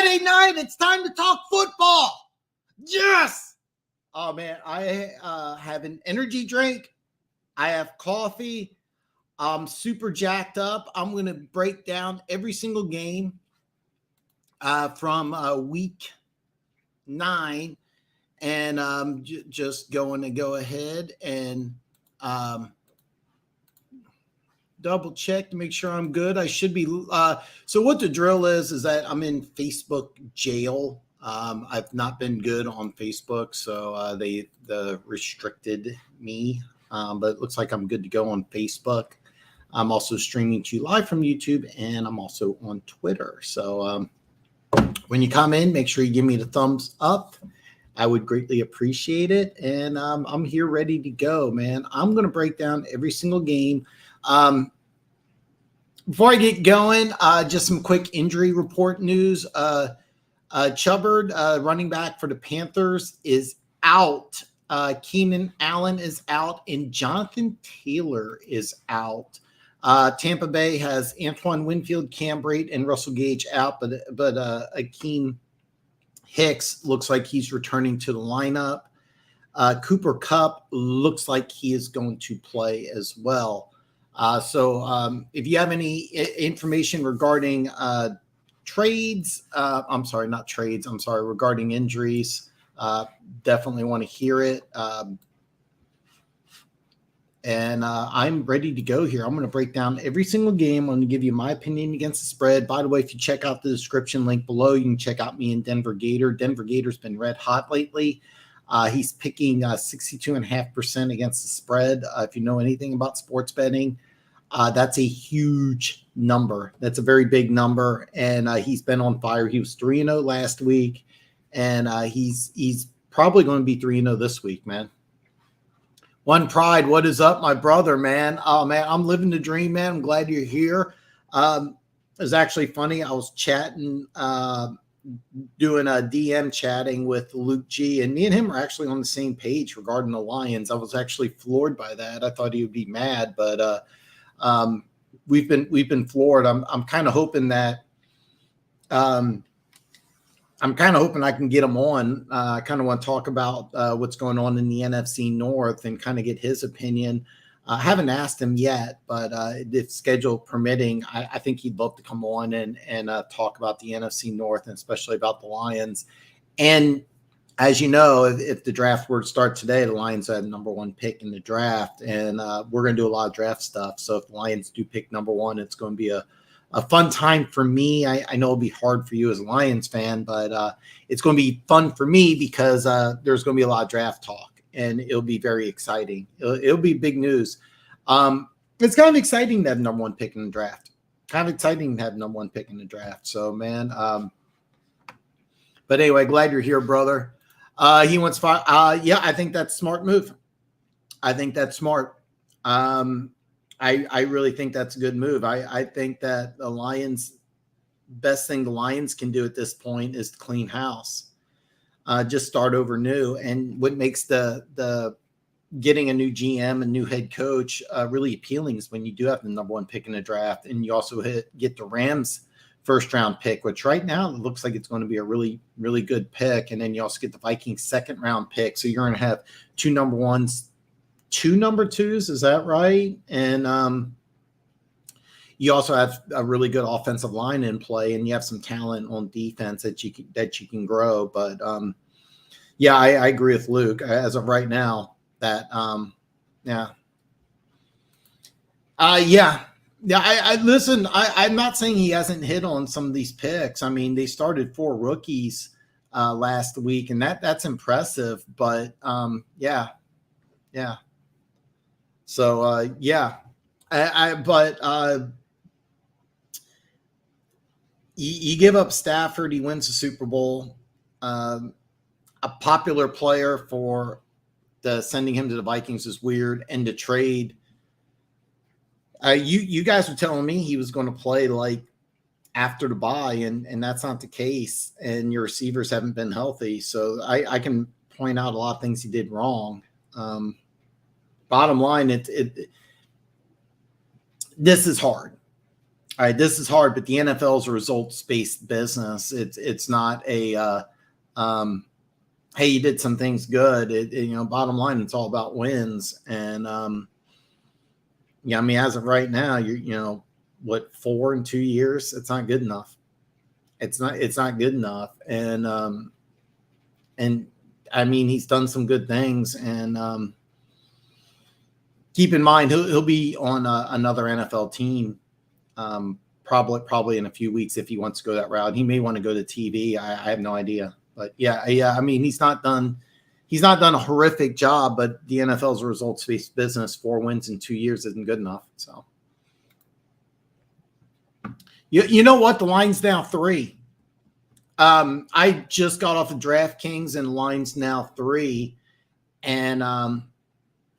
Friday night. It's time to talk football. Yes. Oh, man. I have an energy drink. I have coffee. I'm super jacked up. I'm going to break down every single game from week 9. And I'm just going to go ahead and double check to make sure I'm good. I should be. So what the drill is that I'm in Facebook jail. I've not been good on Facebook, so they restricted me. But it looks like I'm good to go on Facebook. I'm also streaming to you live from YouTube, and I'm also on Twitter. So when you come in, make sure you give me the thumbs up. I would greatly appreciate it. And I'm here ready to go, man. I'm going to break down every single game. Before I get going, just some quick injury report news. Chubbard, running back for the Panthers, is out. Keenan Allen is out, and Jonathan Taylor is out. Tampa Bay has Antoine Winfield, Cam Brate, and Russell Gage out, but Akeem Hicks looks like he's returning to the lineup. Cooper Kupp looks like he is going to play as well. So if you have any information regarding trades, regarding injuries, definitely want to hear it. And I'm ready to go here. I'm going to break down every single game. I'm going to give you my opinion against the spread. By the way, if you check out the description link below, you can check out me and Denver Gator. Denver Gator's been red hot lately. He's picking 62.5% against the spread. If you know anything about sports betting, that's a huge number. That's a very big number. And he's been on fire. He was 3-0 last week. And he's probably going to be 3-0 this week, man. One Pride, what is up, my brother, man? Oh, man, I'm living the dream, man. I'm glad you're here. It was actually funny. I was chatting, doing a DM chatting with Luke G, and me and him are actually on the same page regarding the Lions. I was actually floored by that. I thought he would be mad, but we've been floored. I'm kind of hoping that I can get him on. I kind of want to talk about what's going on in the NFC North and kind of get his opinion. I haven't asked him yet, but if schedule permitting, I think he'd love to come on and talk about the NFC North and especially about the Lions. And as you know, if the draft were to start today, the Lions had number 1 pick in the draft, and we're going to do a lot of draft stuff. So if the Lions do pick number 1, it's going to be a fun time for me. I know it'll be hard for you as a Lions fan, but it's going to be fun for me because there's going to be a lot of draft talk, and it'll be very exciting. It'll be big news. It's kind of exciting to have number 1 pick in the draft. Kind of exciting to have number 1 pick in the draft. So, man. But anyway, glad you're here, brother. He wants 5. Yeah, I think that's a smart move. I think that's smart. I really think that's a good move. I think that the Lions, best thing the Lions can do at this point is to clean house, just start over new. And what makes the getting a new GM, a new head coach, really appealing is when you do have the number 1 pick in the draft, and you also get the Rams first round pick, which right now it looks like it's going to be a really, really good pick. And then you also get the Vikings second round pick. So you're going to have 2 number 1s. 2 number 2s, is that right? And you also have a really good offensive line in play, and you have some talent on defense that you can grow. But yeah, I agree with Luke as of right now. That I listen. I'm not saying he hasn't hit on some of these picks. I mean, they started 4 rookies last week, and that's impressive. But yeah. So, you give up Stafford, he wins the Super Bowl, a popular player for sending him to the Vikings is weird. And the trade, you guys were telling me he was going to play like after the bye, and that's not the case. And your receivers haven't been healthy. So I can point out a lot of things he did wrong. Bottom line, this is hard. All right, this is hard, but the NFL is a results-based business. It's not a hey, you did some things good. Bottom line, it's all about wins. And yeah, I mean, as of right now, you're 4 in 2 years? It's not good enough. It's not good enough. And I mean, he's done some good things. And keep in mind, he'll be on another NFL team probably in a few weeks if he wants to go that route. He may want to go to TV. I have no idea. But yeah. I mean, he's not done a horrific job, but the NFL's a results-based business. 4 wins in 2 years isn't good enough. So you know what? The line's now 3. I just got off of DraftKings and the line's now 3. And I'm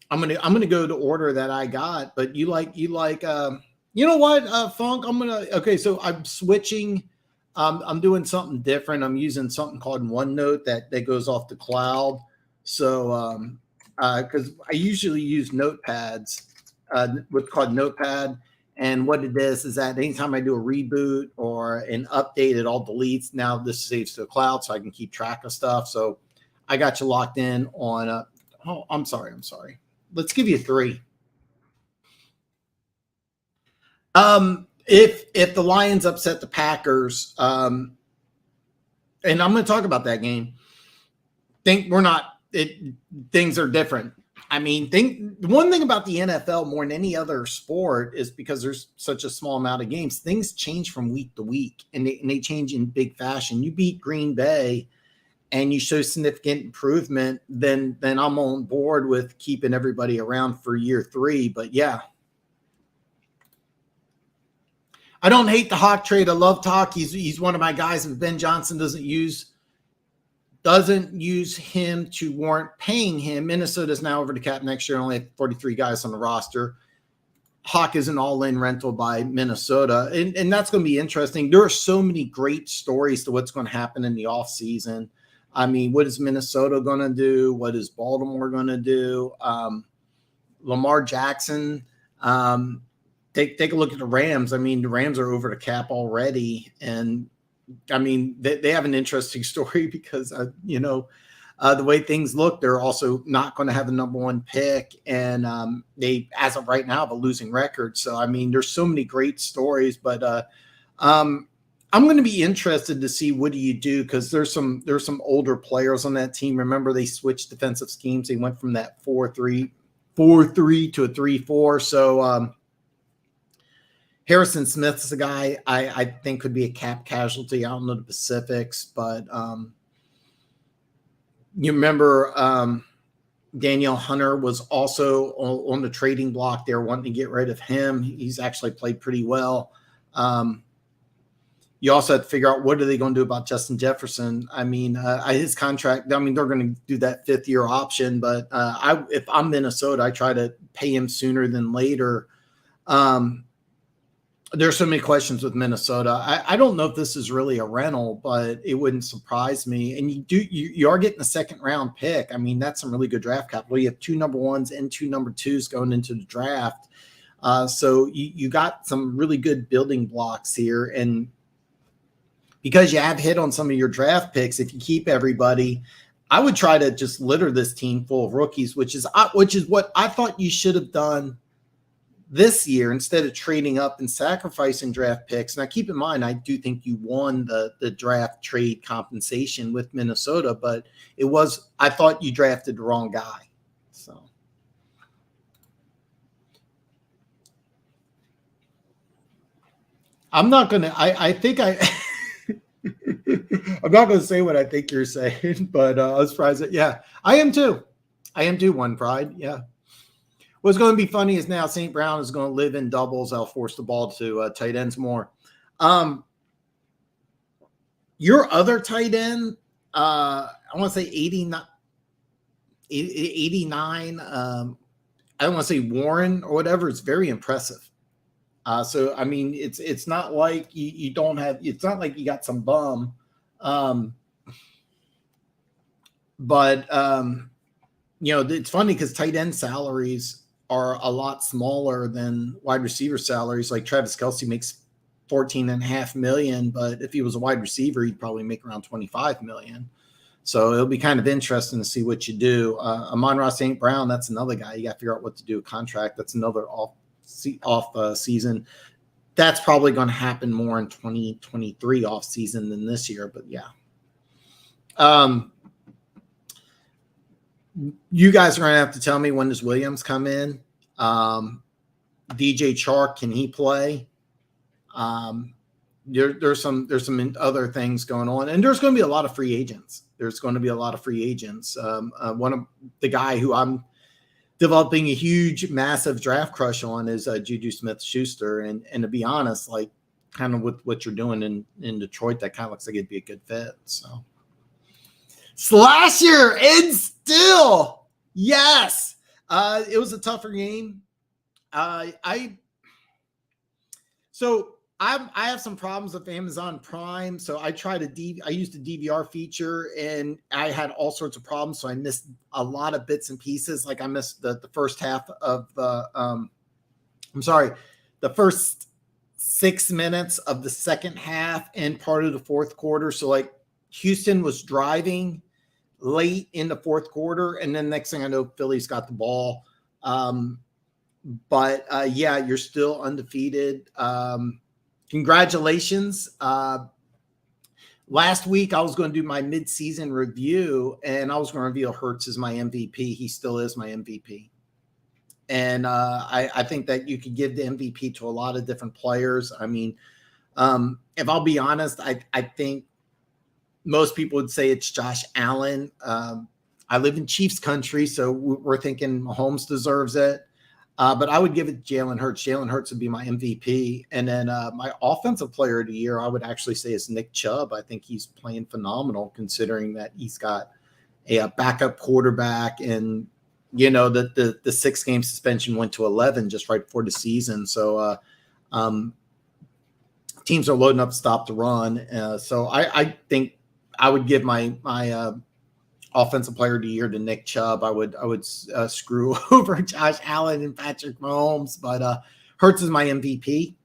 gonna go to order that I got. But you know what, Funk? Okay, so I'm switching. I'm doing something different. I'm using something called OneNote that goes off the cloud. So, because I usually use notepads, what's called Notepad. And what it is that anytime I do a reboot or an update, it all deletes. Now this saves to the cloud so I can keep track of stuff. So I got you locked in on, I'm sorry. Let's give you 3. If the Lions upset the Packers, and I'm going to talk about that game, things are different. I mean, one thing about the NFL more than any other sport is because there's such a small amount of games, things change from week to week, and they change in big fashion. You beat Green Bay and you show significant improvement, then I'm on board with keeping everybody around for year 3. But yeah, I don't hate the Hawk trade. I love Hawk. He's one of my guys. If Ben Johnson doesn't use him to warrant paying him, Minnesota's now over the cap next year, only have 43 guys on the roster. Hawk is an all-in rental by Minnesota, and that's going to be interesting. There are so many great stories to what's going to happen in the offseason. I mean, what is Minnesota going to do? What is Baltimore going to do? Lamar Jackson. Take a look at the Rams. I mean, the Rams are over the cap already, and I mean, they have an interesting story because, the way things look, they're also not going to have the number 1 pick. And they, as of right now, have a losing record. So, I mean, there's so many great stories. But I'm going to be interested to see what do you do, because there's some older players on that team. Remember, they switched defensive schemes. They went from that 4-3 to a 3-4. So, Harrison Smith's a guy I think could be a cap casualty. I don't know the specifics, but you remember Danielle Hunter was also on the trading block there, wanting to get rid of him. He's actually played pretty well. You also have to figure out what are they going to do about Justin Jefferson. I mean, his contract, I mean, they're going to do that 5th-year option, but if I'm Minnesota, I try to pay him sooner than later. There's so many questions with Minnesota. I don't know if this is really a rental, but it wouldn't surprise me. And you are getting a 2nd-round pick. I mean, that's some really good draft capital. You have 2 number 1s and 2 number 2s going into the draft. So you got some really good building blocks here. And because you have hit on some of your draft picks, if you keep everybody, I would try to just litter this team full of rookies, which is what I thought you should have done this year instead of trading up and sacrificing draft picks. Now, keep in mind, I do think you won the draft trade compensation with Minnesota, but I thought you drafted the wrong guy. So I'm not going to, I think I'm not going to say what I think you're saying, but I was surprised that, yeah, I am too. One Pride. Yeah. What's going to be funny is now St. Brown is going to live in doubles. I'll force the ball to tight ends more. Your other tight end, I want to say 89. I don't want to say Warren or whatever. It's very impressive. So, I mean, it's not like you don't have – it's not like you got some bum. But it's funny because tight end salaries are a lot smaller than wide receiver salaries. Like Travis Kelce makes 14.5 million, but if he was a wide receiver, he'd probably make around 25 million. So it'll be kind of interesting to see what you do. Amon-Ra St. Brown, that's another guy. You got to figure out what to do with contract. That's another off season. That's probably going to happen more in 2023 off season than this year, but yeah. You guys are going to have to tell me, when does Williams come in? DJ Chark, can he play? There's some other things going on, and there's going to be a lot of free agents. One of the guy who I'm developing a huge, massive draft crush on is Juju Smith-Schuster. And to be honest, like kind of with what you're doing in Detroit, that kind of looks like it'd be a good fit. So Slasher and still, yes. It was a tougher game. I have some problems with Amazon Prime, so I used the DVR feature, and I had all sorts of problems. So I missed a lot of bits and pieces. Like I missed the first half of the first 6 minutes of the second half and part of the fourth quarter. So like Houston was driving late in the fourth quarter, and then next thing I know, Philly's got the ball. But yeah, you're still undefeated. Congratulations. Last week, I was going to do my midseason review, and I was going to reveal Hurts as my MVP. He still is my MVP. And I think that you could give the MVP to a lot of different players. I mean, if I'll be honest, I think most people would say it's Josh Allen. I live in Chiefs country, so we're thinking Mahomes deserves it. But I would give it to Jalen Hurts. Jalen Hurts would be my MVP. And then my offensive player of the year, I would actually say, is Nick Chubb. I think he's playing phenomenal considering that he's got a backup quarterback. And, you know, the 6-game suspension went to 11 just right before the season. So teams are loading up to stop the run. So I think I would give my offensive player of the year to Nick Chubb. I would screw over Josh Allen and Patrick Mahomes, but Hurts is my MVP.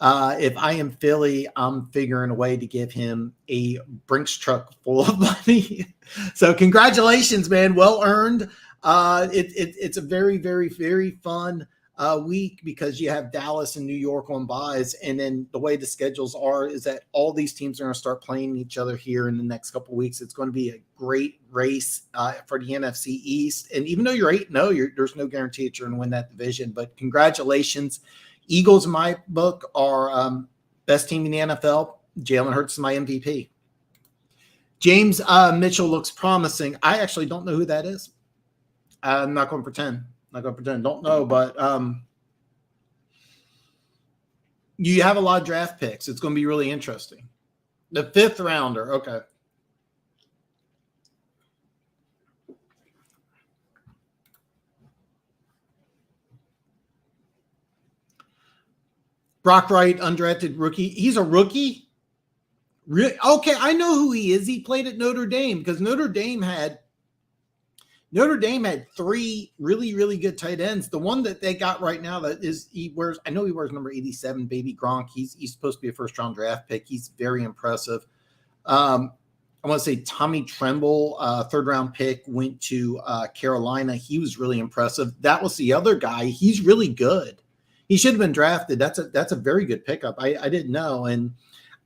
If I am Philly, I'm figuring a way to give him a Brinks truck full of money. So congratulations, man. Well earned. It's a very, very, very fun week because you have Dallas and New York on buys. And then the way the schedules are is that all these teams are going to start playing each other here in the next couple of weeks. It's going to be a great race for the NFC East. And even though you're 8-0, there's no guarantee that you're going to win that division. But congratulations. Eagles, in my book, are best team in the NFL. Jalen Hurts is my MVP. James Mitchell looks promising. I actually don't know who that is. I'm not going to pretend. Don't know, but you have a lot of draft picks. It's going to be really interesting. The 5th rounder. Okay. Brock Wright, undrafted rookie. He's a rookie? Okay, I know who he is. He played at Notre Dame because Notre Dame had 3 really, really good tight ends. The one that they got right now I know he wears number 87, baby Gronk. He's supposed to be a first-round draft pick. He's very impressive. I want to say Tommy Tremble, 3rd-round pick, went to Carolina. He was really impressive. That was the other guy. He's really good. He should have been drafted. That's a very good pickup. I didn't know, and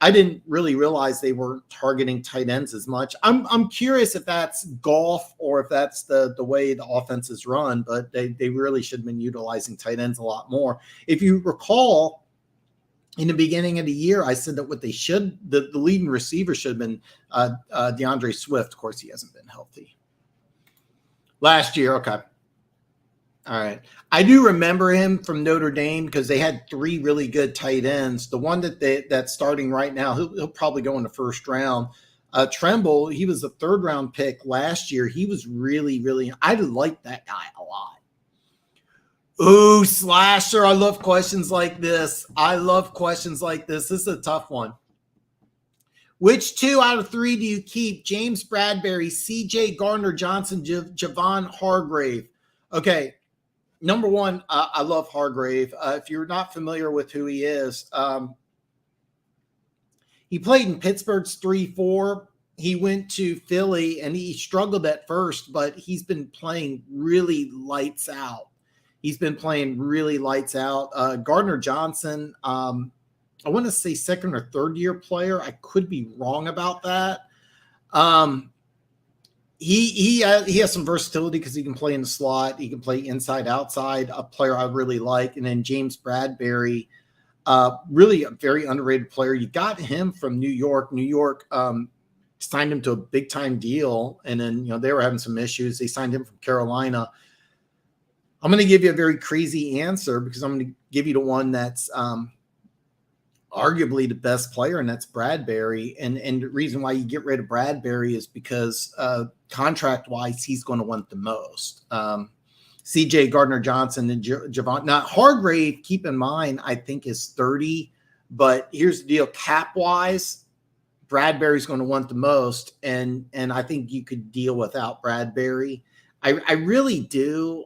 I didn't really realize they were targeting tight ends as much. I'm curious if that's golf or if that's the way the offense is run, but they really should have been utilizing tight ends a lot more. If you recall, in the beginning of the year, I said that the leading receiver should have been DeAndre Swift. Of course, he hasn't been healthy. Last year, okay. All right. I do remember him from Notre Dame because they had 3 really good tight ends. The one that's starting right now, he'll probably go in the 1st round. Tremble, he was a 3rd-round pick last year. He was really, really – I like that guy a lot. Ooh, Slasher, I love questions like this. This is a tough one. Which 2 out of 3 do you keep? James Bradbury, C.J. Gardner-Johnson, Javon Hargrave. Okay. Number one, I love Hargrave. If you're not familiar with who he is, He played in Pittsburgh's 3-4. He went to Philly and he struggled at first, but he's been playing really lights out. He's been playing really lights out. Gardner Johnson, I want to say second or third year player. I could be wrong about that. He has some versatility because he can play in the slot. He can play inside, outside, a player I really like. And then James Bradbury, really a very underrated player. You got him from New York. New York signed him to a big time deal. And then, they were having some issues. They signed him from Carolina. I'm going to give you a very crazy answer because I'm going to give you the one that's arguably the best player, and that's Bradbury. And the reason why you get rid of Bradbury is because contract-wise, he's going to want the most. CJ Gardner-Johnson and Javon. Now, Hargrave, keep in mind, I think is 30. But here's the deal. Cap-wise, Bradbury's going to want the most. And I think you could deal without Bradbury. I really do.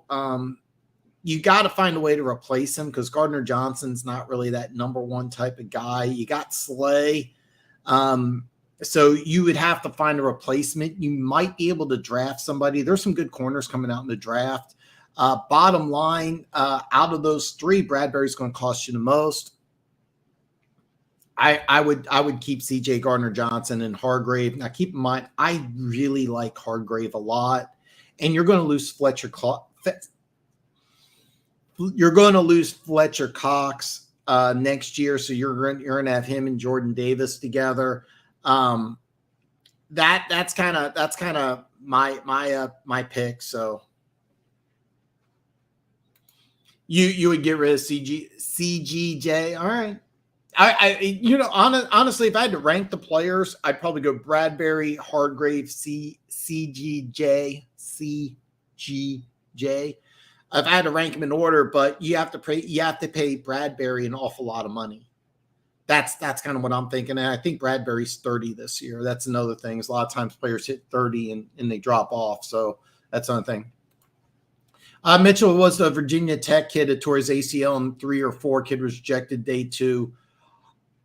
You got to find a way to replace him because Gardner Johnson's not really that number one type of guy. You got Slay. So you would have to find a replacement. You might be able to draft somebody. There's some good corners coming out in the draft. Bottom line, out of those three, Bradbury's going to cost you the most. I would keep CJ Gardner Johnson and Hargrave. Now keep in mind, I really like Hargrave a lot. And you're going to lose Fletcher Cox next year, so you're going to have him and Jordan Davis together. That's kind of my pick. So you would get rid of CGJ. All right. Honestly, if I had to rank the players, I'd probably go Bradbury, Hargrave, CGJ. I've had to rank them in order, but you have to pay Bradbury an awful lot of money. That's kind of what I'm thinking. And I think Bradbury's 30 this year. That's another thing. Is a lot of times players hit 30 and they drop off. So that's another thing. Mitchell was the Virginia Tech kid that tore his ACL in 3 or 4. Kid was rejected day 2.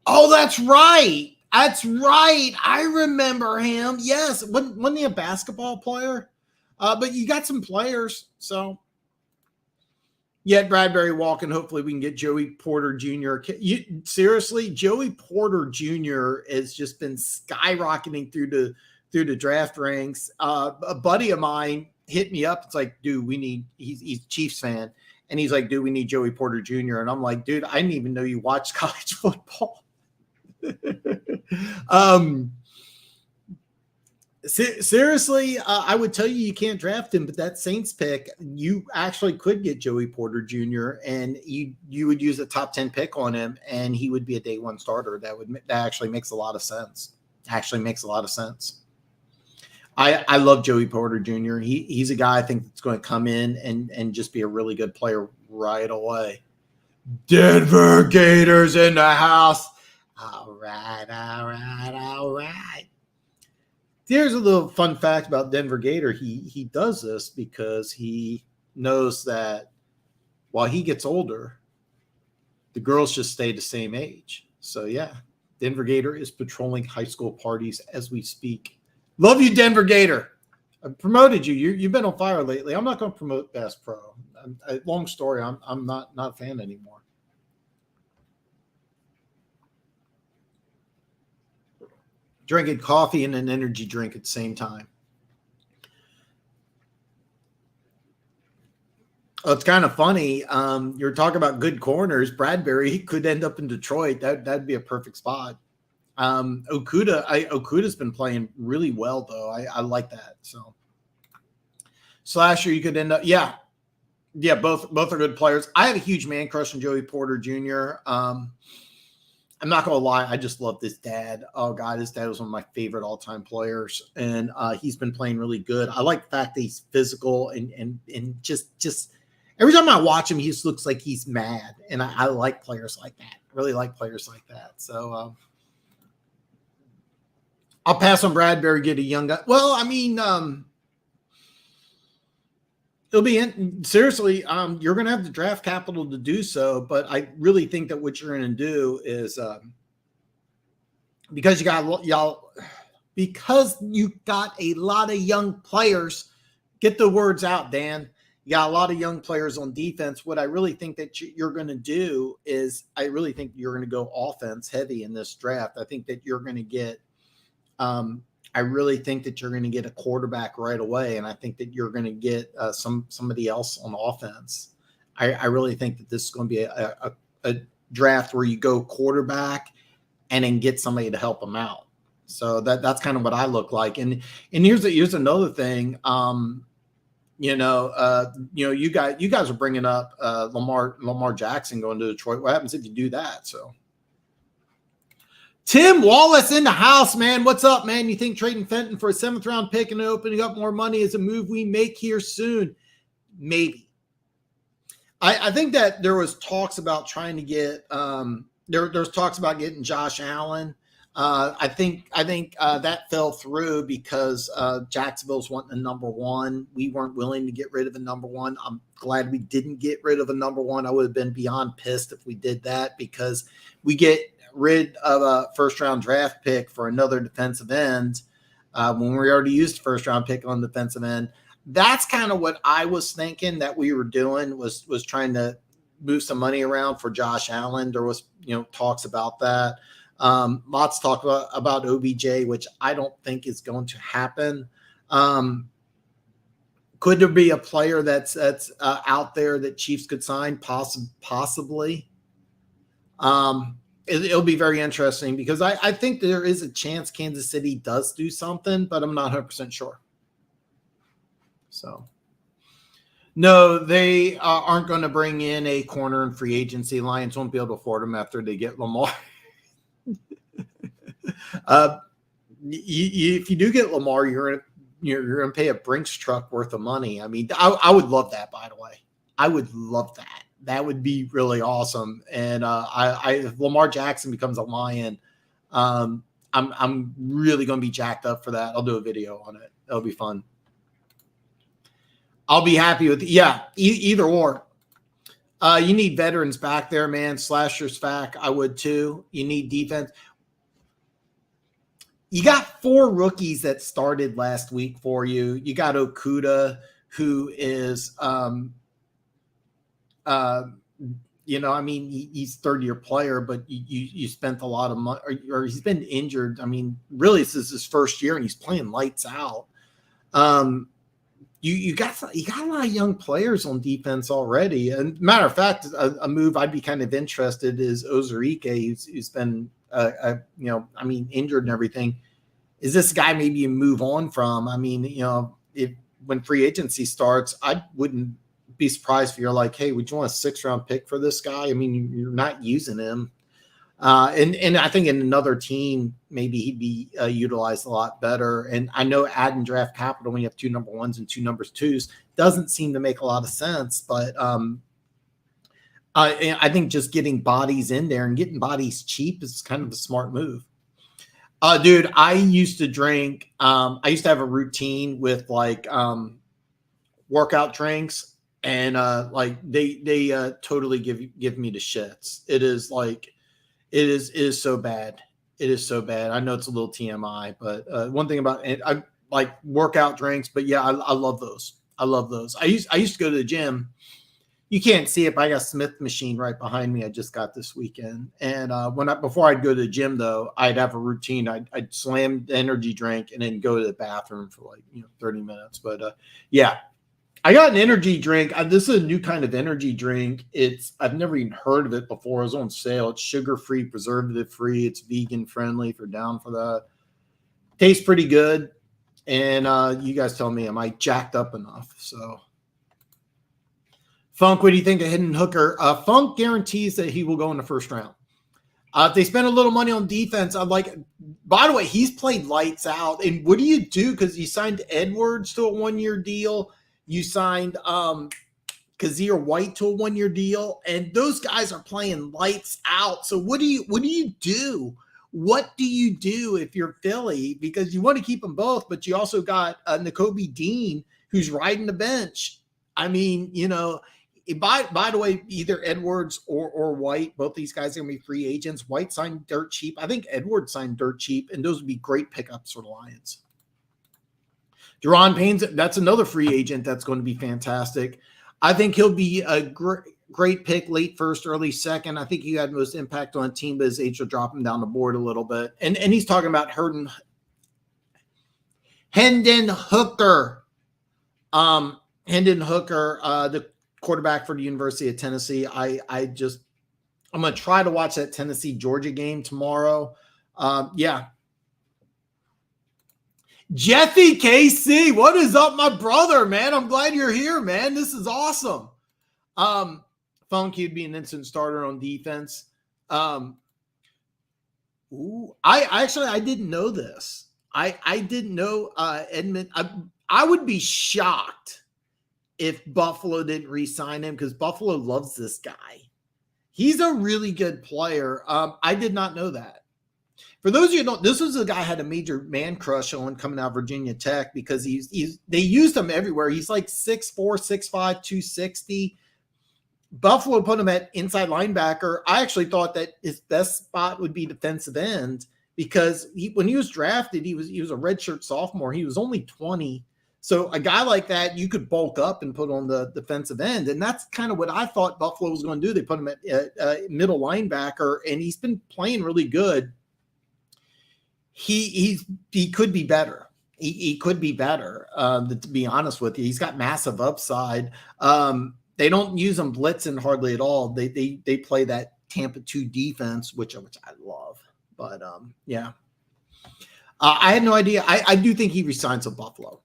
Oh, that's right. That's right. I remember him. Yes. Wasn't he a basketball player? But you got some players. So yet Bradbury walking. Hopefully we can get Joey Porter Jr. Seriously, Joey Porter Jr. has just been skyrocketing through the draft ranks. A buddy of mine hit me up. It's like, dude, he's a Chiefs fan. And he's like, dude, we need Joey Porter Jr. And I'm like, dude, I didn't even know you watched college football. Seriously, I would tell you can't draft him, but that Saints pick, you actually could get Joey Porter Jr. and you would use a top 10 pick on him, and he would be a day 1 starter. That actually makes a lot of sense. I love Joey Porter Jr. He's a guy I think that's going to come in and just be a really good player right away. Denver Gators in the house. All right. Here's a little fun fact about Denver Gator. He does this because he knows that while he gets older, the girls just stay the same age. So, yeah, Denver Gator is patrolling high school parties as we speak. Love you, Denver Gator. I promoted you. You've been on fire lately. I'm not going to promote Bass Pro. Long story. I'm not a fan anymore. Drinking coffee and an energy drink at the same time. Well, it's kind of funny. You're talking about good corners. Bradbury could end up in Detroit. That'd be a perfect spot. Okudah's been playing really well, though. I like that. So Slasher, you could end up. Yeah, both are good players. I have a huge man crush on Joey Porter Jr. I'm not going to lie. I just love this dad. Oh, God, his dad was one of my favorite all-time players, and he's been playing really good. I like the fact that he's physical and just every time I watch him, he just looks like he's mad, and I like players like that. I really like players like that. So I'll pass on Bradbury, get a young guy. Well, I mean, it'll be seriously. You're going to have the draft capital to do so, but I really think that what you're going to do is because you got y'all, because you got a lot of young players. Get the words out, Dan. You got a lot of young players on defense. What I really think that you're going to do is, I really think you're going to go offense heavy in this draft. I think that you're going to get, I really think that you're going to get a quarterback right away, and I think that you're going to get somebody else on offense. I really think that this is going to be a draft where you go quarterback and then get somebody to help them out. So that's kind of what I look like. And here's another thing. You guys are bringing up Lamar Jackson going to Detroit. What happens if you do that? So Tim Wallace in the house, man. What's up, man? You think trading Fenton for a 7th round pick and opening up more money is a move we make here soon? Maybe. I think that there was talks about trying to get there's talks about getting Josh Allen. I think that fell through because Jacksonville's wanting a number 1. We weren't willing to get rid of a number 1. I'm glad we didn't get rid of a number 1. I would have been beyond pissed if we did that, because we get rid of a 1st round draft pick for another defensive end when we already used a 1st round pick on defensive end. That's kind of what I was thinking that we were doing, was trying to move some money around for Josh Allen. There was, talks about that. Lots talk about OBJ, which I don't think is going to happen. Could there be a player that's out there that Chiefs could sign? Possibly. It'll be very interesting, because I think there is a chance Kansas City does do something, but I'm not 100% sure. So, no, they aren't going to bring in a corner in free agency. Lions won't be able to afford them after they get Lamar. If you do get Lamar, you're going to pay a Brinks truck worth of money. I mean, I would love that, by the way. I would love that. That would be really awesome. And if Lamar Jackson becomes a Lion, I'm really going to be jacked up for that. I'll do a video on it. It'll be fun. I'll be happy with either or. You need veterans back there, man. Slasher's back. I would too. You need defense. You got 4 rookies that started last week for you. You got Okudah, who is, he's third-year player, but you spent a lot of money, or he's been injured. I mean, really, this is his first year, and he's playing lights out. You got a lot of young players on defense already. And matter of fact, a move I'd be kind of interested is Ozarike, who's been, injured and everything. Is this guy maybe you move on from? I mean, when free agency starts, I wouldn't be surprised if you're like, hey, would you want a 6th round pick for this guy? I mean, you're not using him. And I think in another team, maybe he'd be utilized a lot better. And I know adding draft capital when you have 2 number 1s and 2 number 2s doesn't seem to make a lot of sense. But I think just getting bodies in there and getting bodies cheap is kind of a smart move. Dude, I used to drink. I used to have a routine with workout drinks, and they totally give me the shits. It is so bad. It is so bad. I know it's a little TMI, but one thing about it, I like workout drinks, but yeah, I love those. I love those. I used to go to the gym. You can't see it, but I got a Smith machine right behind me. I just got this weekend. And before I'd go to the gym though, I'd have a routine. I'd slam the energy drink and then go to the bathroom for 30 minutes. But yeah, I got an energy drink. This is a new kind of energy drink. I've never even heard of it before. It was on sale. It's sugar-free, preservative-free. It's vegan-friendly if you're down for that. Tastes pretty good. And you guys tell me, am I jacked up enough? So, Funk, what do you think of Hidden Hooker? Funk guarantees that he will go in the 1st round. If they spend a little money on defense, by the way, he's played lights out. And what do you do? Because you signed Edwards to a 1-year deal. You signed Kazir White to a 1-year deal, and those guys are playing lights out. So what do you do? What do you do if you're Philly? Because you want to keep them both, but you also got Nakobe Dean, who's riding the bench. I mean, by the way, either Edwards or White, both these guys are going to be free agents. White signed dirt cheap. I think Edwards signed dirt cheap, and those would be great pickups for the Lions. Deron Payne's, that's another free agent that's going to be fantastic. I think he'll be a great pick, late first, early second. I think he had most impact on the team, but his age will drop him down the board a little bit. And he's talking about Hendon Hooker. Hendon Hooker, the quarterback for the University of Tennessee. I'm going to try to watch that Tennessee-Georgia game tomorrow. Yeah. Jeffy KC, what is up, my brother, man? I'm glad you're here, man. This is awesome. Funky would be an instant starter on defense. I didn't know this. I didn't know Edmund. I would be shocked if Buffalo didn't re-sign him because Buffalo loves this guy. He's a really good player. I did not know that. For those of you who don't, this was a guy I had a major man crush on coming out of Virginia Tech because they used him everywhere. He's like 6'4", 6'5", 260. Buffalo put him at inside linebacker. I actually thought that his best spot would be defensive end because when he was drafted, he was a redshirt sophomore. He was only 20. So a guy like that, you could bulk up and put on the defensive end. And that's kind of what I thought Buffalo was going to do. They put him at middle linebacker, and he's been playing really good. He could be better. He could be better, to be honest with you. He's got massive upside. They don't use him blitzing hardly at all. They play that Tampa 2 defense, which I love. But, yeah. I had no idea. I do think he resigns with Buffalo.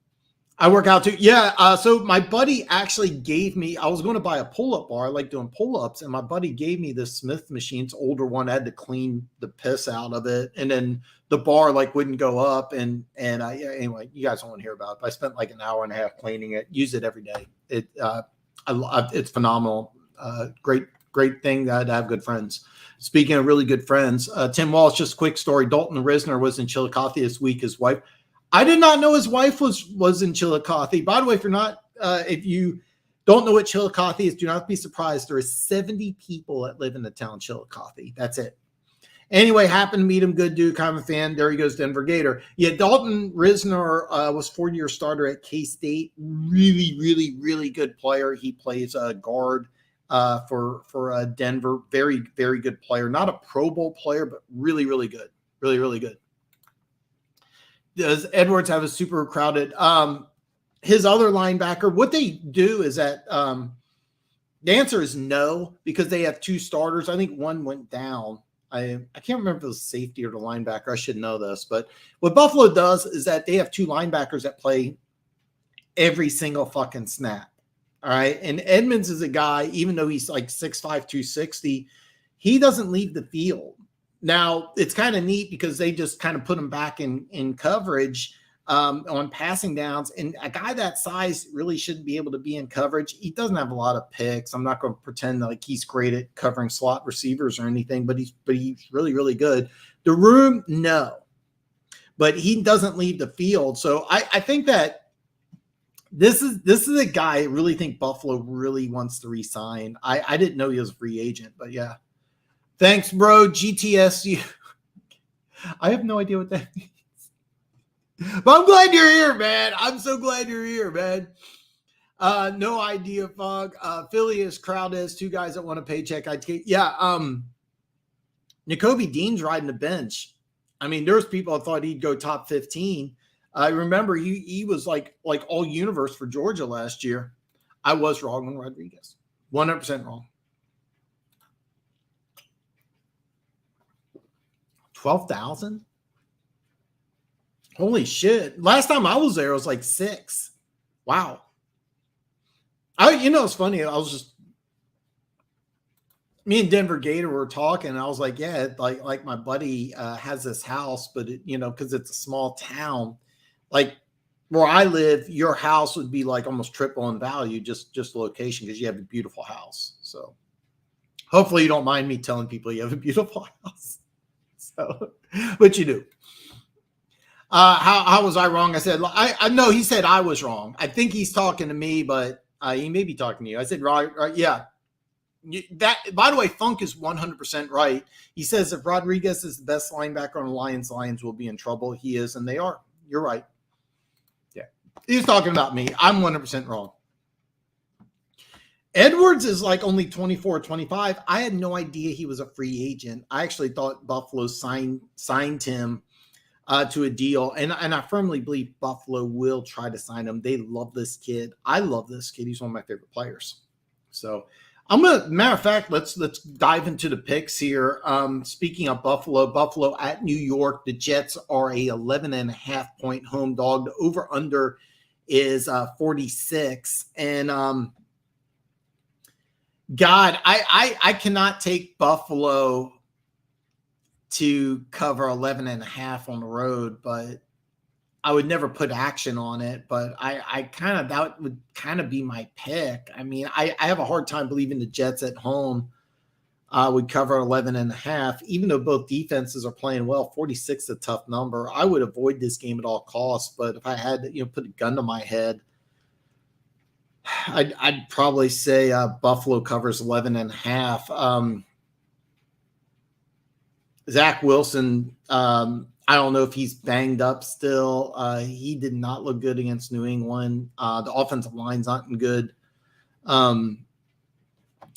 I work out too. Yeah. So my buddy actually gave me, I was going to buy a pull-up bar. I like doing pull-ups. And my buddy gave me this Smith machine. It's an older one. I had to clean the piss out of it. And then the bar wouldn't go up. And anyway, you guys don't want to hear about it. I spent like an hour and a half cleaning it. Use it every day. It's phenomenal. Great thing to have good friends. Speaking of really good friends, Tim Walsh, just a quick story. Dalton Risner was in Chillicothe this week. His wife, I did not know his wife was in Chillicothe. By the way, if you don't know what Chillicothe is, do not be surprised. There are 70 people that live in the town Chillicothe. That's it. Anyway, happened to meet him. Good dude, kind of a fan. There he goes, Denver Gator. Yeah, Dalton Risner was 4-year starter at K-State. Really, really, really good player. He plays guard for Denver. Very, very good player. Not a Pro Bowl player, but really, really good. Really, really good. Does Edwards have a super crowded? His other linebacker, what they do is that the answer is no, because they have 2 starters. I think one went down. I can't remember if it was safety or the linebacker. I should know this. But what Buffalo does is that they have 2 linebackers that play every single fucking snap. All right. And Edmonds is a guy, even though he's like 6'5", 260, he doesn't leave the field. Now, it's kind of neat because they just kind of put him back in coverage on passing downs. And a guy that size really shouldn't be able to be in coverage. He doesn't have a lot of picks. I'm not going to pretend like he's great at covering slot receivers or anything, but he's really, really good. The room, no. But he doesn't leave the field. So I think that this is a guy I really think Buffalo really wants to re-sign. I didn't know he was a free agent, but yeah. Thanks, bro. GTSU. I have no idea what that means. But I'm glad you're here, man. I'm so glad you're here, man. No idea, Fog. Phileas, Crowdes, 2 guys that want a paycheck. Yeah. Nakobe Dean's riding the bench. I mean, there's people that thought he'd go top 15. I remember he was like all universe for Georgia last year. I was wrong on Rodriguez. 100% wrong. 12,000? Holy shit. Last time I was there, it was like 6. Wow. It's funny. Me and Denver Gator were talking. And I was like, yeah, like my buddy has this house, but because it's a small town, like where I live, your house would be like almost triple in value, just location, because you have a beautiful house. So hopefully you don't mind me telling people you have a beautiful house. So, but you do. How was I wrong? I said, I know he said I was wrong. I think he's talking to me, but He may be talking to you. I said, right, yeah. That, by the way, Funk is 100% right. He says if Rodriguez is the best linebacker on the Lions will be in trouble. He is, and they are. You're right. Yeah. He was talking about me. I'm 100% wrong. Edwards is like only 24, 25. I had no idea he was a free agent. I actually thought Buffalo signed him to a deal. And I firmly believe Buffalo will try to sign him. They love this kid. I love this kid. He's one of my favorite players. So matter of fact, let's dive into the picks here. Speaking of Buffalo at New York, the Jets are a 11.5 point home dog. The over under is 46. And God, I cannot take Buffalo to cover 11.5 on the road, but I would never put action on it. But that would kind of be my pick. I mean, I have a hard time believing the Jets at home would cover 11.5, even though both defenses are playing well. 46 is a tough number. I would avoid this game at all costs, but if I had to, put a gun to my head, I'd probably say Buffalo covers 11.5. Zach Wilson, I don't know if he's banged up still. He did not look good against New England. The offensive line's not in good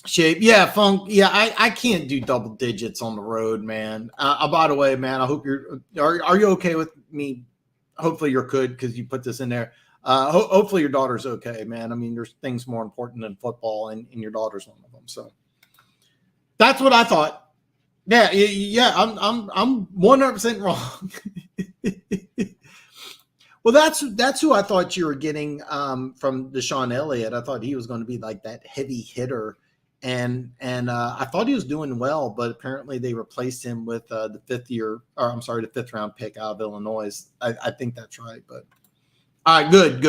shape. Yeah, Funk. Yeah, I can't do double digits on the road, man. By the way, man, I hope are you okay with me? Hopefully you're good because you put this in there. Hopefully your daughter's okay, man. I mean, there's things more important than football, and your daughter's one of them. So that's what I thought. Yeah. I'm 100% wrong. Well, that's who I thought you were getting from Deshaun Elliott. I thought he was going to be like that heavy hitter, and I thought he was doing well, but apparently they replaced him with the fifth round pick out of Illinois. I think that's right, but. All right, good.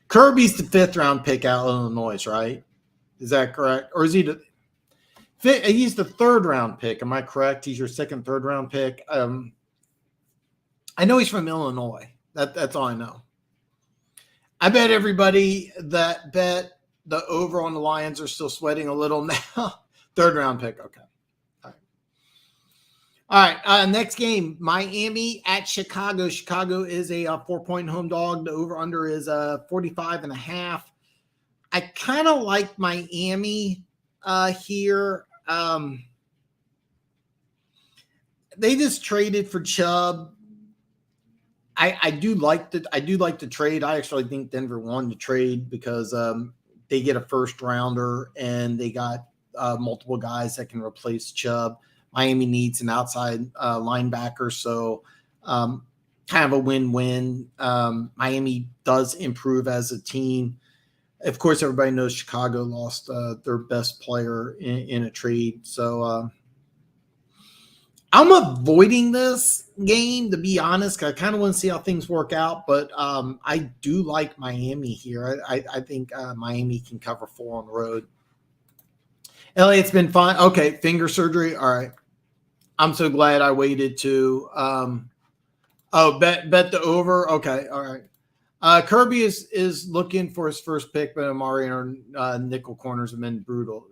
Kirby's the 5th round pick out of Illinois, right? Is that correct? Or is he he's the 3rd round pick? Am I correct? He's your 2nd, 3rd round pick. I know he's from Illinois. That's all I know. I bet everybody that bet the over on the Lions are still sweating a little now. 3rd round pick. Okay. All right, next game, Miami at Chicago. Chicago is a 4-point home dog. The over-under is 45.5. I kind of like Miami here. They just traded for Chubb. I do like the trade. I actually think Denver won the trade because they get a 1st rounder and they got multiple guys that can replace Chubb. Miami needs an outside linebacker, so kind of a win-win. Miami does improve as a team. Of course, everybody knows Chicago lost their best player in a trade. So I'm avoiding this game, to be honest. I kind of want to see how things work out, but I do like Miami here. I think Miami can cover 4 on the road. Elliott's been fine. Okay, finger surgery. All right. I'm so glad I waited to bet the over. Okay, all right. Kirby is looking for his first pick, but Amari and nickel corners have been brutal.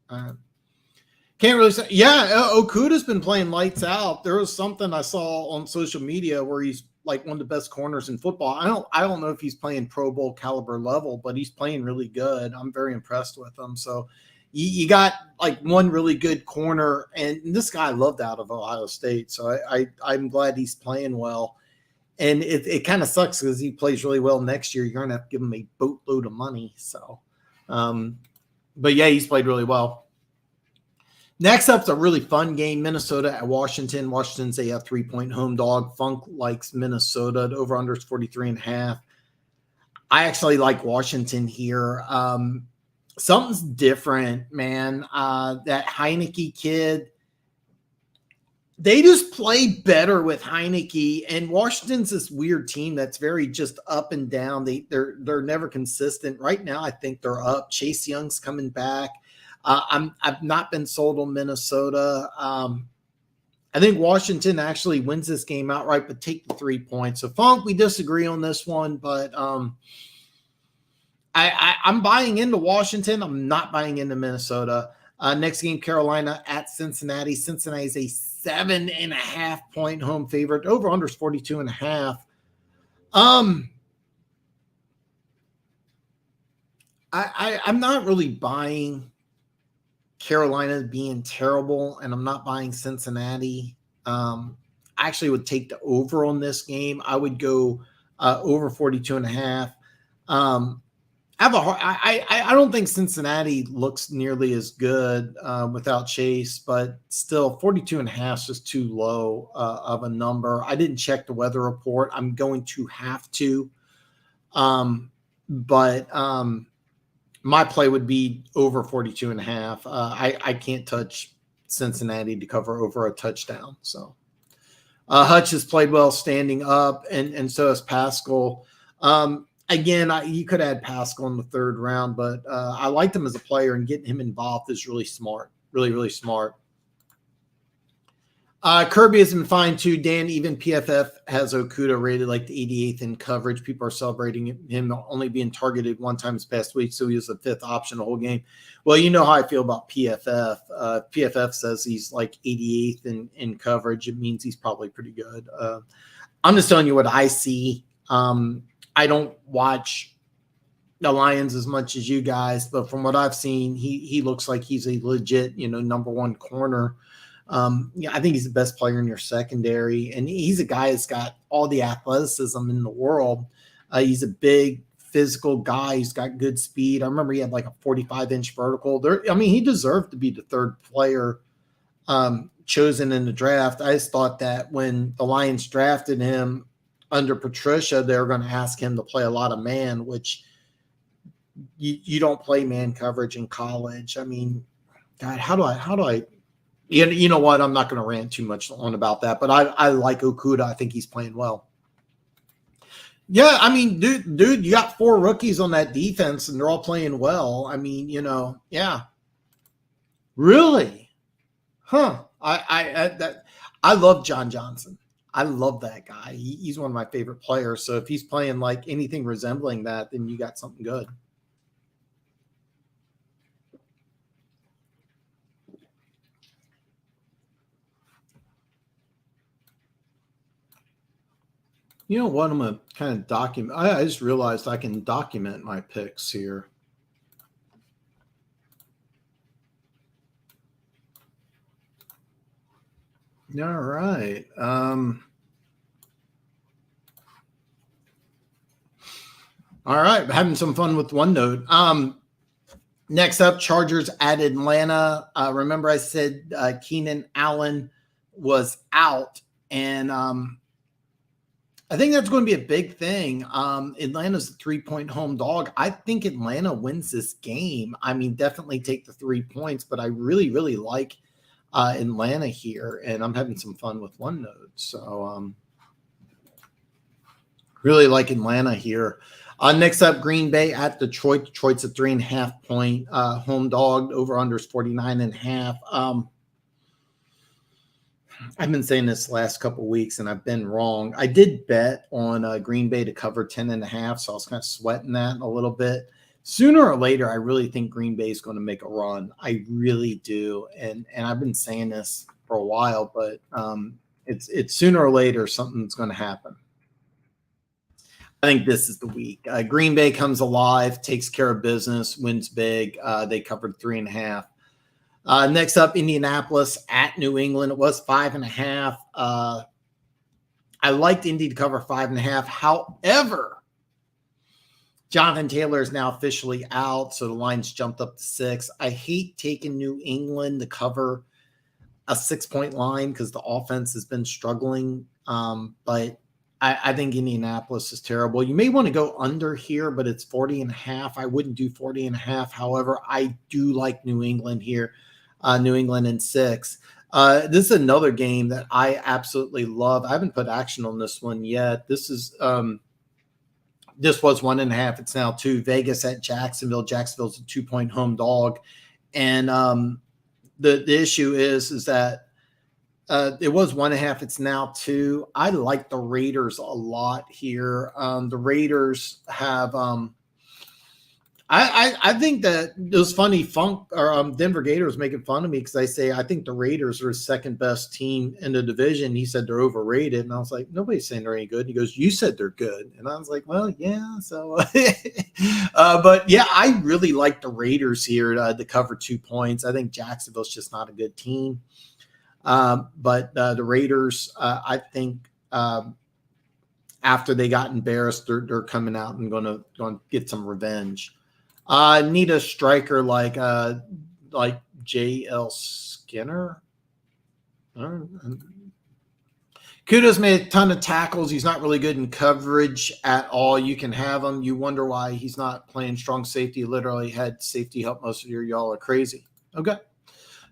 Can't really say. Yeah, Okudah's been playing lights out. There was something I saw on social media where he's like one of the best corners in football. I don't know if he's playing Pro Bowl caliber level, but he's playing really good. I'm very impressed with him. So you got like one really good corner, and this guy I loved out of Ohio State. So I'm glad he's playing well. And it kind of sucks because he plays really well next year. You're going to have to give him a boatload of money. So, but yeah, he's played really well. Next up's a really fun game, Minnesota at Washington. Washington's a 3-point home dog. Funk likes Minnesota. The over-under is 43.5. I actually like Washington here. Something's different, man. That Heineke kid, they just play better with Heineke. And Washington's this weird team that's very just up and down. They're never consistent. Right now, I think they're up. Chase Young's coming back. I've not been sold on Minnesota. I think Washington actually wins this game outright, but take the 3 points. So Funk, we disagree on this one, but I'm buying into Washington. I'm not buying into Minnesota. Next game, Carolina at Cincinnati. Cincinnati is a 7.5-point home favorite. Over under is 42.5. I'm not really buying Carolina being terrible, and I'm not buying Cincinnati. I actually would take the over on this game. I would go over 42.5. I don't think Cincinnati looks nearly as good without Chase, but still 42.5 is just too low of a number. I didn't check the weather report. I'm going to have to. But my play would be over 42.5. I can't touch Cincinnati to cover over a touchdown. So Hutch has played well standing up, and so has Pascal. Again, you could add Pascal in the third round, but I liked him as a player, and getting him involved is really smart. Really, really smart. Kirby has been fine too. Dan, even PFF has Okudah rated like the 88th in coverage. People are celebrating him only being targeted one time this past week, so he was the 5th option the whole game. Well, you know how I feel about PFF. PFF says he's like 88th in coverage. It means he's probably pretty good. I'm just telling you what I see. I don't watch the Lions as much as you guys, but from what I've seen, he looks like he's a legit, number one corner. I think he's the best player in your secondary, and he's a guy that's got all the athleticism in the world. He's a big physical guy. He's got good speed. I remember he had like a 45-inch vertical. He deserved to be the third player chosen in the draft. I just thought that when the Lions drafted him under Patricia, they were going to ask him to play a lot of man, which you don't play man coverage in college. God, how do I you know what? I'm not going to rant too much on about that, but I like Okudah. I think he's playing well. Yeah, dude, you got 4 rookies on that defense, and they're all playing well. Yeah. Really? Huh. I love John Johnson. I love that guy. He's one of my favorite players. So if he's playing like anything resembling that, then you got something good. You know what? I'm going to kind of document. I just realized I can document my picks here. All right. All right. Having some fun with OneNote. Next up, Chargers at Atlanta. Remember I said Keenan Allen was out, and I think that's going to be a big thing. Atlanta's a 3-point home dog. I think Atlanta wins this game. Definitely take the 3 points, but I really, really like Atlanta here, and I'm having some fun with OneNote. So really like Atlanta here. Next up, Green Bay at Detroit. Detroit's a 3.5-point home dog. Over under is 49.5. I've been saying this last couple of weeks, and I've been wrong. I did bet on Green Bay to cover 10.5, so I was kind of sweating that a little bit. Sooner or later, I really think Green Bay is going to make a run. I really do, and I've been saying this for a while, but it's sooner or later something's going to happen. I think this is the week. Green Bay comes alive, takes care of business, wins big. They covered 3.5. Next up, Indianapolis at New England. It was 5.5. I liked Indy to cover 5.5. However, Jonathan Taylor is now officially out, so the line's jumped up to 6. I hate taking New England to cover a 6-point line because the offense has been struggling. But I think Indianapolis is terrible. You may want to go under here, but it's 40.5. I wouldn't do 40.5. However, I do like New England here. New England in 6. This is another game that I absolutely love. I haven't put action on this one yet. This was 1.5. It's now 2. Vegas at Jacksonville. Jacksonville's a 2-point home dog. And the issue is that it was 1.5. It's now 2. I like the Raiders a lot here. The Raiders have I think that it was funny. Funk or Denver Gator was making fun of me because I say I think the Raiders are the second best team in the division. He said they're overrated, and I was like, nobody's saying they're any good. He goes, you said they're good, and I was like, well, yeah. So, but yeah, I really like the Raiders here to cover 2 points. I think Jacksonville's just not a good team, but the Raiders, I think. After they got embarrassed, they're coming out and going to get some revenge. Need a striker like J.L. Skinner. Okudah's made a ton of tackles. He's not really good in coverage at all. You can have him. You wonder why he's not playing strong safety. Literally had safety help most of your y'all are crazy. Okay.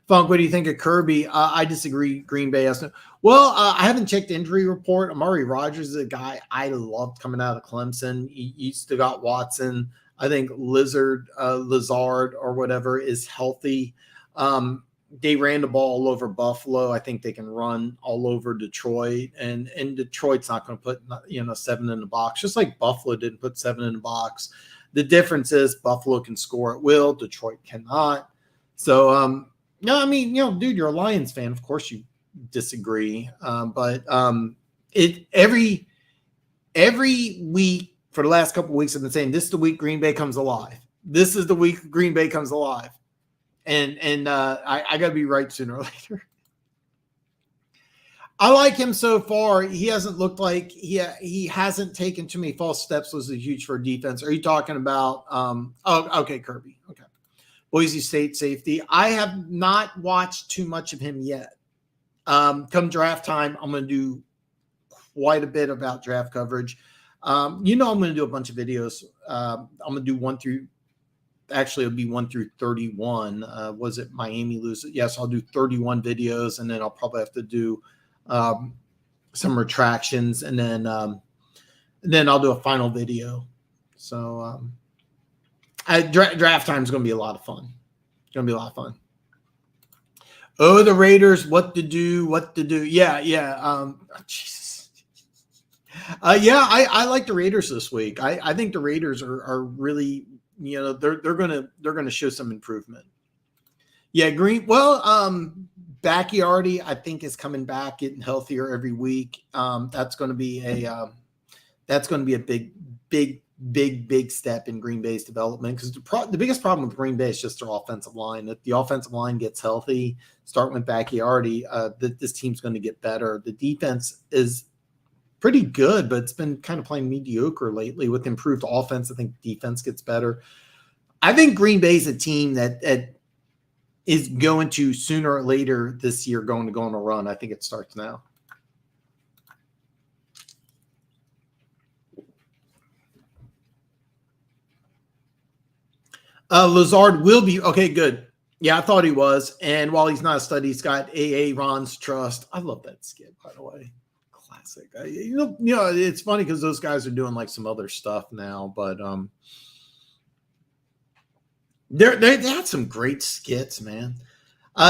Funk, what do you think of Kirby? I disagree. Green Bay has no. Well, I haven't checked the injury report. Amari Rogers is a guy I loved coming out of Clemson. You still got Watson. I think Lazard or whatever is healthy. They ran the ball all over Buffalo. I think they can run all over Detroit, and Detroit's not going to put 7 in the box, just like Buffalo didn't put 7 in the box. The difference is Buffalo can score at will. Detroit cannot. So, no, I mean, dude, you're a Lions fan. Of course you disagree. But every week for the last couple of weeks, I've been saying this is the week Green Bay comes alive. This is the week Green Bay comes alive. And I got to be right sooner or later. I like him so far. He hasn't looked like he hasn't taken too many false steps. Was huge for defense. Are you talking about? Okay, Kirby. Okay. Boise State safety. I have not watched too much of him yet. Come draft time, I'm going to do quite a bit about draft coverage. I'm going to do a bunch of videos. I'm going to do it'll be 1 through 31. Was it Miami lose it? Yes, I'll do 31 videos, and then I'll probably have to do some retractions, and then I'll do a final video. So draft time is going to be a lot of fun. It's going to be a lot of fun. Oh, the Raiders, what to do. Yeah. Jesus. I like the Raiders this week. I think the Raiders are really, they're gonna show some improvement. Yeah, Green. Well, Bacchiardi, I think, is coming back, getting healthier every week. That's going to be a big step in Green Bay's development, because the biggest problem with Green Bay is just their offensive line. If the offensive line gets healthy, starting with Bacchiardi, this team's going to get better. The defense is pretty good, but it's been kind of playing mediocre lately. With improved offense, I think defense gets better. I think Green Bay's a team that is going to sooner or later this year going to go on a run. I think it starts now. Lazard will be okay. Good. Yeah, I thought he was. And while he's not a stud, he's got AA Ron's trust. I love that skit, by the way. Classic. It's funny because those guys are doing like some other stuff now, but they had some great skits, man.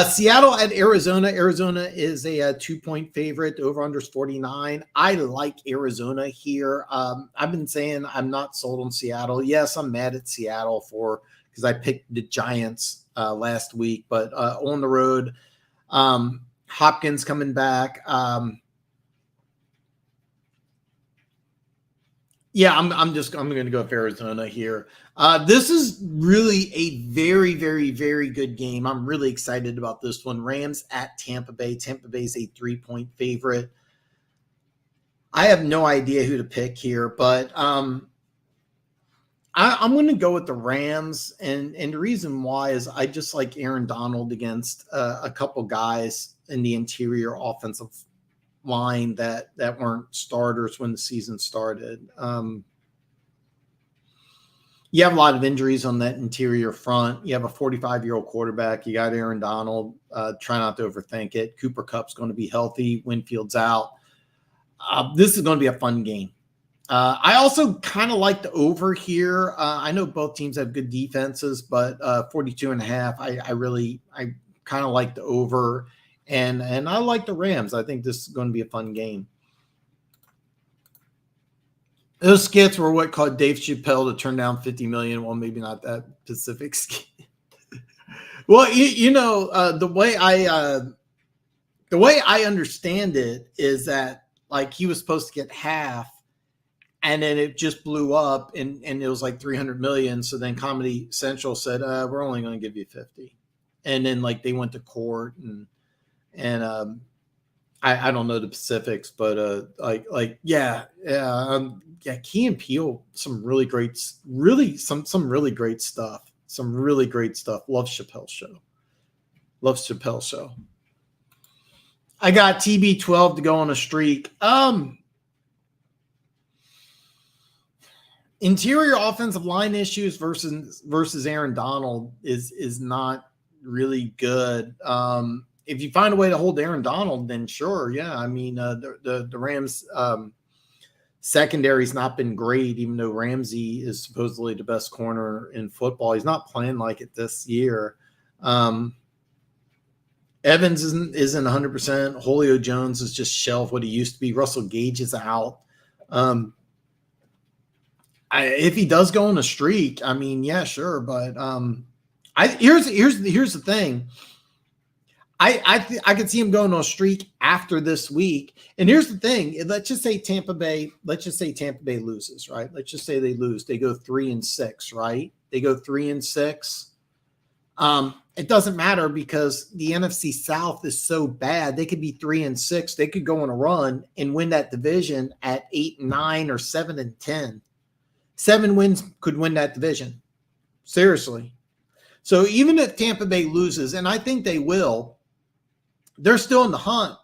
Seattle at Arizona. Arizona is a 2-point favorite. The over-under is 49. I like Arizona here. I've been saying I'm not sold on Seattle. Yes, I'm mad at Seattle because I picked the Giants last week, but on the road, Hopkins coming back. Yeah, I'm going to go with Arizona here. This is really a very, very, very good game. I'm really excited about this one. Rams at Tampa Bay. Tampa Bay is a 3-point favorite. I have no idea who to pick here, but I'm going to go with the Rams, and the reason why is I just like Aaron Donald against a couple guys in the interior offensive line that weren't starters when the season started. You have a lot of injuries on that interior front. You have a 45-year-old quarterback. You got Aaron Donald. Try not to overthink it. Cooper Kupp's going to be healthy. Winfield's out. This is going to be a fun game. I also kind of like the over here. I know both teams have good defenses, but 42.5, I kind of like the over, and I like the Rams. I think this is going to be a fun game. Those skits were what caused Dave Chappelle to turn down $50 million. Well, maybe not that specific skit. Well, the way I understand it is that like he was supposed to get half, and then it just blew up, and it was like 300 million. So then Comedy Central said, "We're only going to give you 50," and then like they went to court, and I don't know the specifics, but yeah. Key and Peele, some really great stuff. Some really great stuff. Love Chappelle show. I got TB12 to go on a streak. Interior offensive line issues versus Aaron Donald is not really good. If you find a way to hold Aaron Donald, then sure, yeah. I mean, the Rams secondary's not been great, even though Ramsey is supposedly the best corner in football. He's not playing like it this year. Evans isn't 100%. Julio Jones is just shelved what he used to be. Russell Gage is out. If he does go on a streak, I mean, yeah, sure. But here's the thing. I could see him going on a streak after this week. And here's the thing. Let's just say Tampa Bay loses, right? Let's just say they lose. They go 3-6, right? They go 3-6. It doesn't matter because the NFC South is so bad. They could be 3-6. They could go on a run and win that division at 8-9 or 7-10. 7 wins could win that division. Seriously. So even if Tampa Bay loses, and I think they will, they're still in the hunt.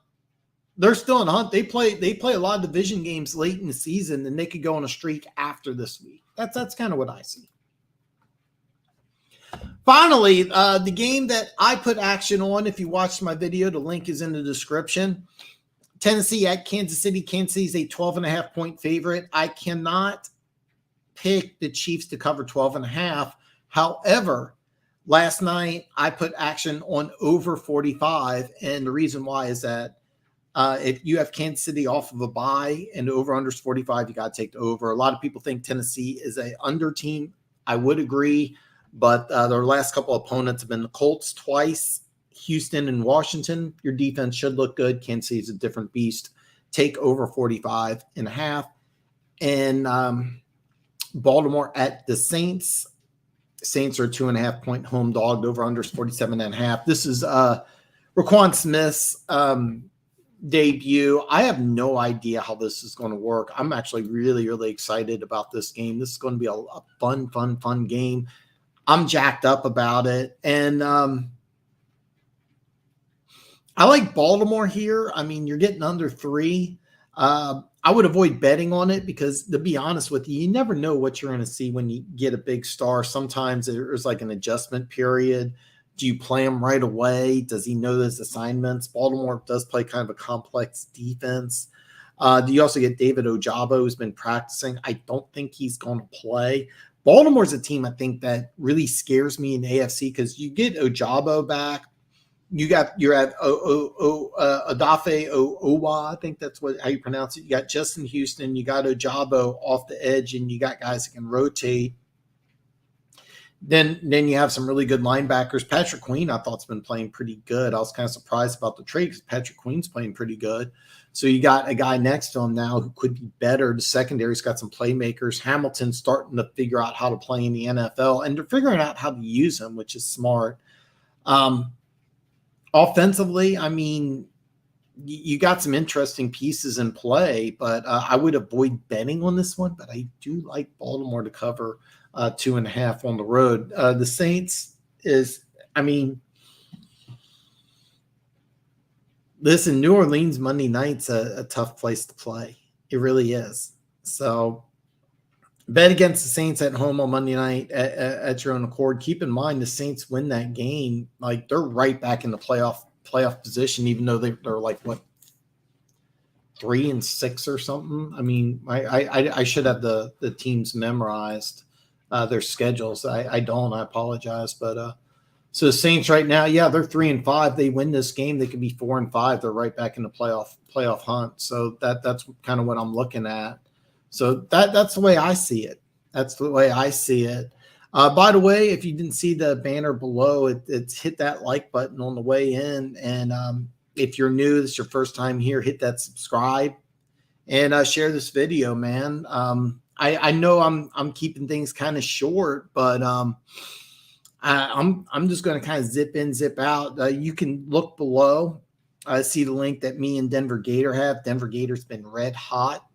They play a lot of division games late in the season, and they could go on a streak after this week. That's kind of what I see. Finally, the game that I put action on, if you watched my video, the link is in the description. Tennessee at Kansas City. Kansas City is a 12.5-point favorite. I cannot pick the Chiefs to cover 12.5. However, last night I put action on over 45, and the reason why is that if you have Kansas City off of a bye and the over-under is 45, you got to take the over. A lot of people think Tennessee is a under team. I would agree. But their last couple of opponents have been the Colts twice, Houston and Washington. Your defense should look good. Kansas City is a different beast. Take over 45.5. And Baltimore at the Saints. Saints are a 2.5-point home dog. Over under is 47.5. This is Raquan Smith's debut. I have no idea how this is going to work. I'm actually really, really excited about this game. This is going to be a fun game. I'm jacked up about it. And I like Baltimore here. I mean, you're getting under 3. I would avoid betting on it because, to be honest with you, you never know what you're going to see when you get a big star. Sometimes there's like an adjustment period. Do you play him right away? Does he know his assignments? Baltimore does play kind of a complex defense. Do you also get David Ojabo, who's been practicing? I don't think he's going to play. Baltimore's a team I think that really scares me in the AFC because you get Ojabo back. You're at Odafe Owa, I think that's how you pronounce it. You got Justin Houston, you got Ojabo off the edge, and you got guys that can rotate. Then you have some really good linebackers. Patrick Queen, I thought's been playing pretty good. I was kind of surprised about the trade because Patrick Queen's playing pretty good. So you got a guy next to him now who could be better. The secondary's got some playmakers. Hamilton's starting to figure out how to play in the NFL, and they're figuring out how to use him, which is smart. Offensively, I mean, you got some interesting pieces in play, but I would avoid betting on this one. But I do like Baltimore to cover 2.5 on the road. The Saints is, I mean, listen, New Orleans Monday night's a tough place to play. It really is. So bet against the Saints at home on Monday night at your own accord. Keep in mind the Saints win that game, like they're right back in the playoff position, even though they're like what 3-6 or something. I mean, I should have the teams memorized, their schedules. I don't. I apologize, but so the Saints right now, yeah, they're 3-5. They win this game, they could be 4-5. They're right back in the playoff hunt. So that's kind of what I'm looking at. So that's the way I see it. That's the way I see it. By the way, if you didn't see the banner below, it's hit that like button on the way in. And if you're new, this is your first time here, hit that subscribe and share this video, man. I know I'm keeping things kind of short, but I'm just going to kind of zip in, zip out. You can look below, see the link that me and Denver Gator have. Denver Gator's been red hot.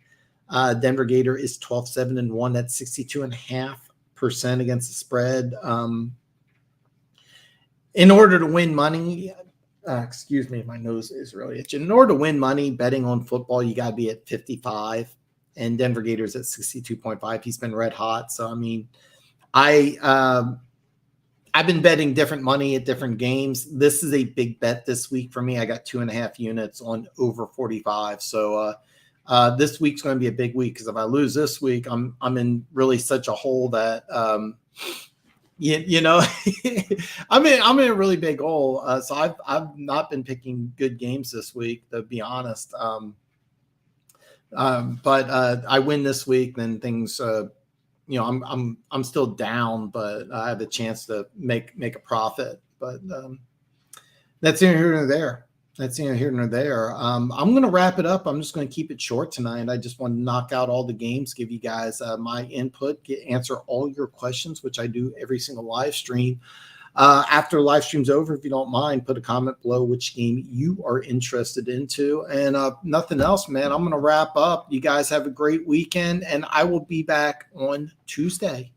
Denver Gator is 12-7-1. That's 62.5% against the spread. In order to win money, excuse me, my nose is really itching. In order to win money betting on football, you got to be at 55, and Denver Gator's at 62.5. He's been red hot. So, I mean, I've been betting different money at different games. This is a big bet this week for me. I got 2.5 units on over 45. So, this week's going to be a big week because if I lose this week, I'm in really such a hole that you know I'm in a really big hole. So I've not been picking good games this week, to be honest. But I win this week, then things you know I'm still down, but I have a chance to make a profit. But that's neither here nor there. That's neither here nor there. I'm going to wrap it up. I'm just going to keep it short tonight. I just want to knock out all the games, give you guys my input, answer all your questions, which I do every single live stream. After the live stream's over, if you don't mind, put a comment below which game you are interested into. And nothing else, man. I'm going to wrap up. You guys have a great weekend, and I will be back on Tuesday.